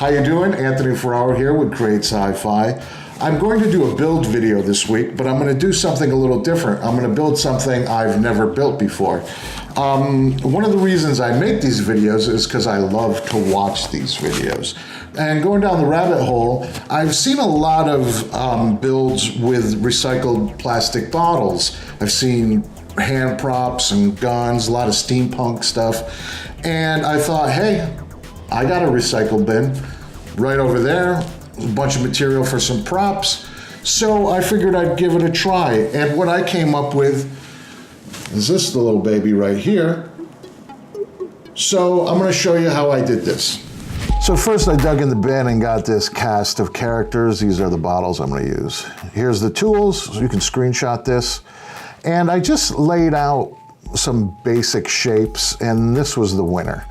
How you doing? Anthony Ferraro here with Create Sci-Fi. I'm going to do a build video this week, but I'm going to do something a little different. I'm going to build something I've never built before. One of the reasons I make these videos is because I love to watch these videos. And going down the rabbit hole, I've seen a lot of builds with recycled plastic bottles. I've seen hand props and guns, a lot of steampunk stuff. And I thought, hey, I got a recycle bin right over there, a bunch of material for some props. So I figured I'd give it a try. And what I came up with is this little baby right here. So I'm gonna show you how I did this. So first I dug in the bin and got this cast of characters. These are the bottles I'm gonna use. Here's the tools, so you can screenshot this. And I just laid out some basic shapes, and this was the winner.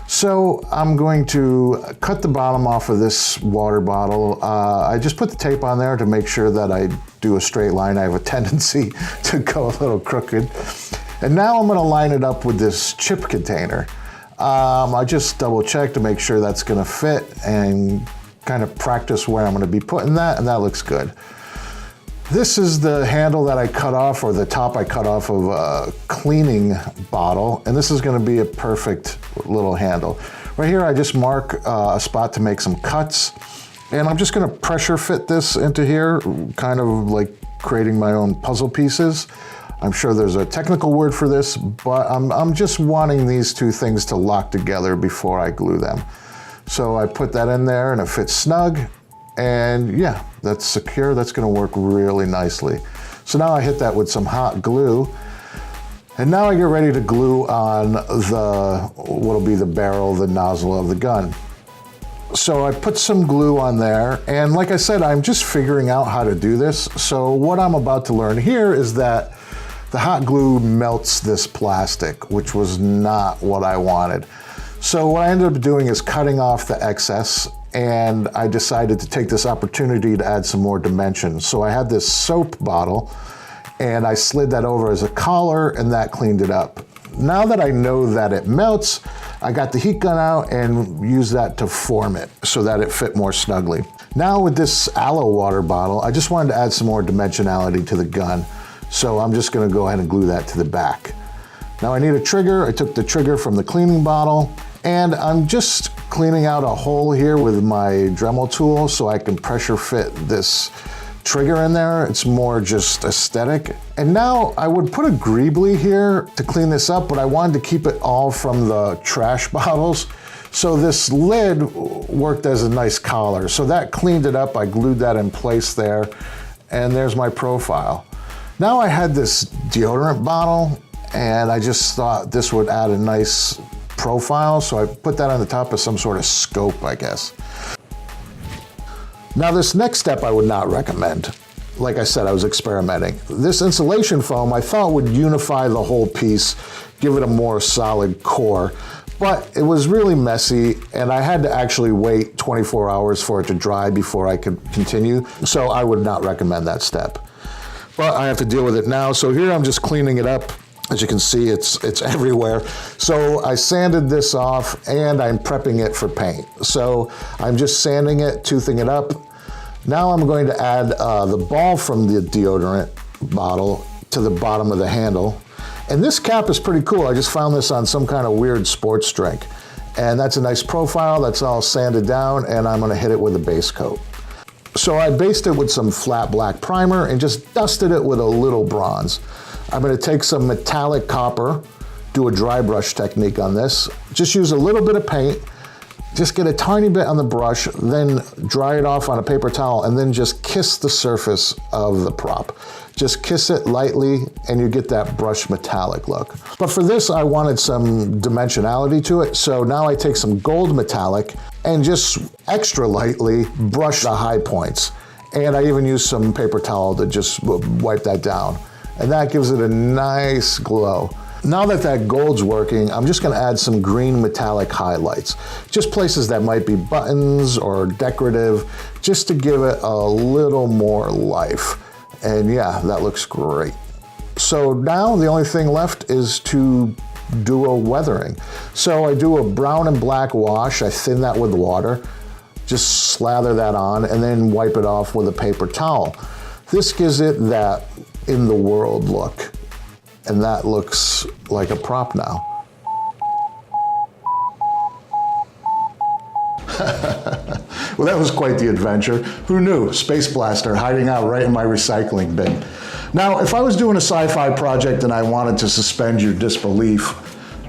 So I'm going to cut the bottom off of this water bottle. I just put the tape on there to make sure that I do a straight line. I have a tendency to go a little crooked. And now I'm gonna line it up with this chip container. I just double check to make sure that's gonna fit and kind of practice where I'm gonna be putting that, and that looks good. This is the handle that I cut off, or the top I cut off of a cleaning bottle, and this is gonna be a perfect little handle. Right here, I just mark a spot to make some cuts, and I'm just gonna pressure fit this into here, kind of like creating my own puzzle pieces. I'm sure there's a technical word for this, but I'm just wanting these two things to lock together before I glue them. So I put that in there and it fits snug. And yeah, that's secure. That's gonna work really nicely. So now I hit that with some hot glue. And now I get ready to glue on what'll be the barrel, the nozzle of the gun. So I put some glue on there. And like I said, I'm just figuring out how to do this. So what I'm about to learn here is that the hot glue melts this plastic, which was not what I wanted. So what I ended up doing is cutting off the excess, and I decided to take this opportunity to add some more dimension. So I had this soap bottle and I slid that over as a collar, and that cleaned it up. Now that I know that it melts, I got the heat gun out and used that to form it so that it fit more snugly. Now with this aloe water bottle, I just wanted to add some more dimensionality to the gun. So I'm just gonna go ahead and glue that to the back. Now I need a trigger. I took the trigger from the cleaning bottle, and I'm just cleaning out a hole here with my Dremel tool so I can pressure fit this trigger in there. It's more just aesthetic. And now I would put a greebly here to clean this up, but I wanted to keep it all from the trash bottles. So this lid worked as a nice collar. So that cleaned it up. I glued that in place there, and there's my profile. Now I had this deodorant bottle, and I just thought this would add a nice profile, so I put that on the top of some sort of scope, I guess. Now this next step I would not recommend. Like I said, I was experimenting. This insulation foam I thought would unify the whole piece, give it a more solid core, but it was really messy, and I had to actually wait 24 hours for it to dry before I could continue, so I would not recommend that step. But I have to deal with it now, so here I'm just cleaning it up. As you can see, it's everywhere. So I sanded this off, and I'm prepping it for paint. So I'm just sanding it, toothing it up. Now I'm going to add the ball from the deodorant bottle to the bottom of the handle. And this cap is pretty cool. I just found this on some kind of weird sports drink. And that's a nice profile. That's all sanded down, and I'm gonna hit it with a base coat. So I based it with some flat black primer and just dusted it with a little bronze. I'm gonna take some metallic copper, do a dry brush technique on this. Just use a little bit of paint, just get a tiny bit on the brush, then dry it off on a paper towel, and then just kiss the surface of the prop. Just kiss it lightly, and you get that brushed metallic look. But for this, I wanted some dimensionality to it, so now I take some gold metallic and just extra lightly brush the high points. And I even use some paper towel to just wipe that down. And that gives it a nice glow. Now that that gold's working, I'm just gonna add some green metallic highlights. Just places that might be buttons or decorative, just to give it a little more life. And yeah, that looks great. So now the only thing left is to do a weathering. So I do a brown and black wash, I thin that with water. just slather that on and then wipe it off with a paper towel. This gives it that in the world look, and that looks like a prop now. Well, that was quite the adventure. Who knew? Space Blaster hiding out right in my recycling bin. Now, if I was doing a sci-fi project and I wanted to suspend your disbelief,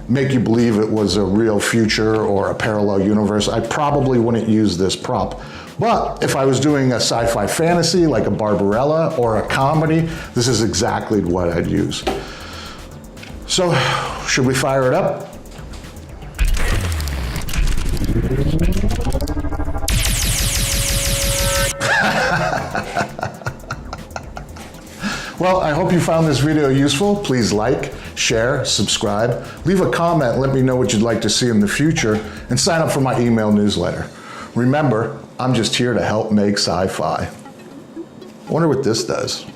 make you believe it was a real future or a parallel universe, I probably wouldn't use this prop. But if I was doing a sci-fi fantasy like a Barbarella or a comedy, this is exactly what I'd use. So, should we fire it up? Well, I hope you found this video useful. Please like, share, subscribe, leave a comment, let me know what you'd like to see in the future, and sign up for my email newsletter. Remember, I'm just here to help make sci-fi. I wonder what this does.